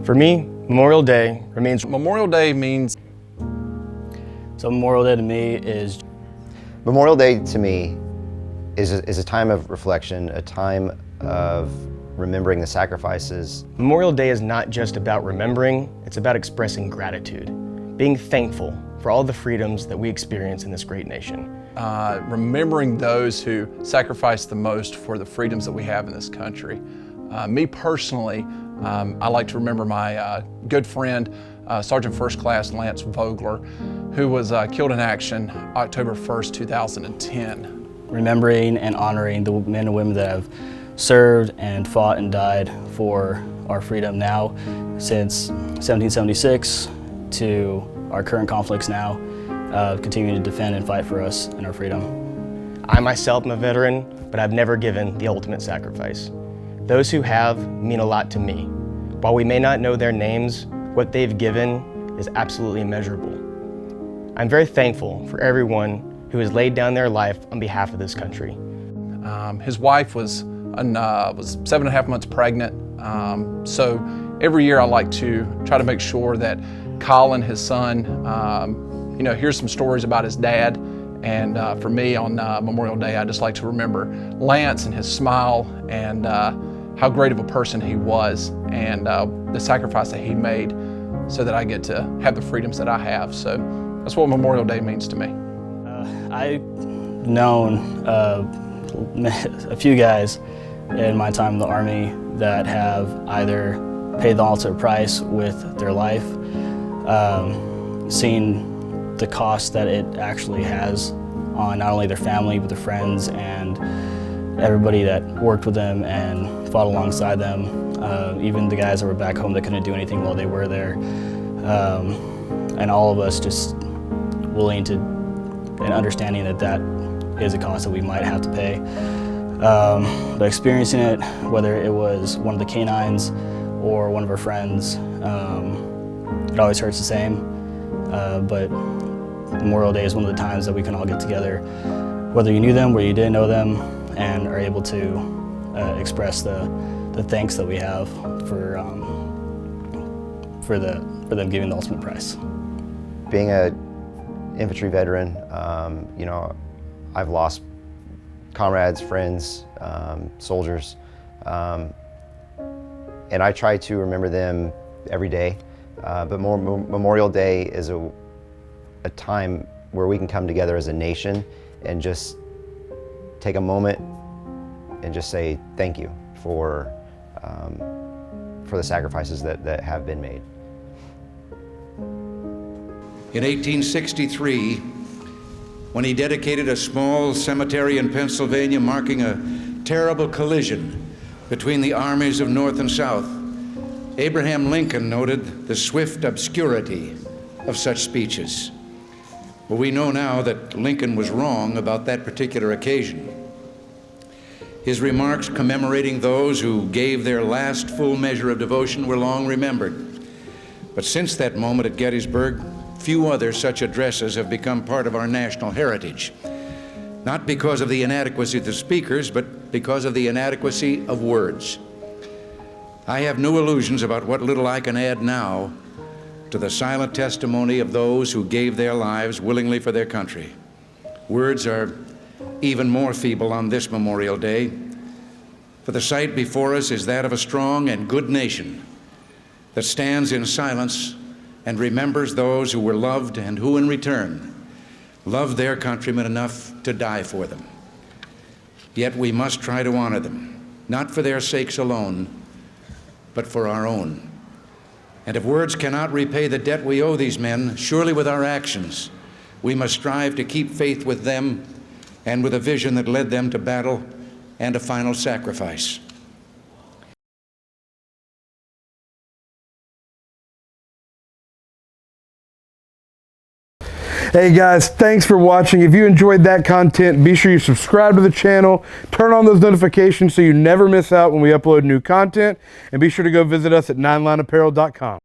For me, Memorial Day remains. Memorial Day means. So Memorial Day to me is. Memorial Day to me is a time of reflection, a time of remembering the sacrifices. Memorial Day is not just about remembering, it's about expressing gratitude, being thankful for all the freedoms that we experience in this great nation. Remembering those who sacrificed the most for the freedoms that we have in this country. Me personally, I like to remember my good friend, Sergeant First Class Lance Vogler, who was killed in action October 1st, 2010. Remembering and honoring the men and women that have served and fought and died for our freedom now since 1776 to our current conflicts now, continuing to defend and fight for us and our freedom. I myself am a veteran, but I've never given the ultimate sacrifice. Those who have mean a lot to me. While we may not know their names, what they've given is absolutely immeasurable. I'm very thankful for everyone who has laid down their life on behalf of this country. His wife was 7.5 months pregnant, so every year I like to try to make sure that Colin, his son, hears some stories about his dad. And for me on Memorial Day, I just like to remember Lance and his smile and how great of a person he was and the sacrifice that he made so that I get to have the freedoms that I have. So that's what Memorial Day means to me. I've known a few guys in my time in the Army that have either paid the ultimate price with their life, seen the cost that it actually has on not only their family but their friends and everybody that worked with them and fought alongside them, even the guys that were back home that couldn't do anything while they were there, and all of us just willing to and understanding that that is a cost that we might have to pay. But experiencing it, whether it was one of the canines or one of our friends, it always hurts the same. But Memorial Day is one of the times that we can all get together, whether you knew them, whether you didn't know them, and are able to express the thanks that we have for them giving the ultimate price. Being a infantry veteran, I've lost comrades, friends, soldiers, and I try to remember them every day. But Memorial Day is a time where we can come together as a nation and just take a moment and just say thank you for the sacrifices that have been made. In 1863, when he dedicated a small cemetery in Pennsylvania marking a terrible collision between the armies of North and South, Abraham Lincoln noted the swift obscurity of such speeches. Well, we know now that Lincoln was wrong about that particular occasion. His remarks commemorating those who gave their last full measure of devotion were long remembered. But since that moment at Gettysburg, few other such addresses have become part of our national heritage. Not because of the inadequacy of the speakers, but because of the inadequacy of words. I have no illusions about what little I can add now to the silent testimony of those who gave their lives willingly for their country. Words are even more feeble on this Memorial Day, for the sight before us is that of a strong and good nation that stands in silence and remembers those who were loved and who, in return, loved their countrymen enough to die for them. Yet we must try to honor them, not for their sakes alone, but for our own. And if words cannot repay the debt we owe these men, surely with our actions, we must strive to keep faith with them and with a vision that led them to battle and a final sacrifice. Hey guys, thanks for watching. If you enjoyed that content, be sure you subscribe to the channel, turn on those notifications so you never miss out when we upload new content, and be sure to go visit us at ninelineapparel.com.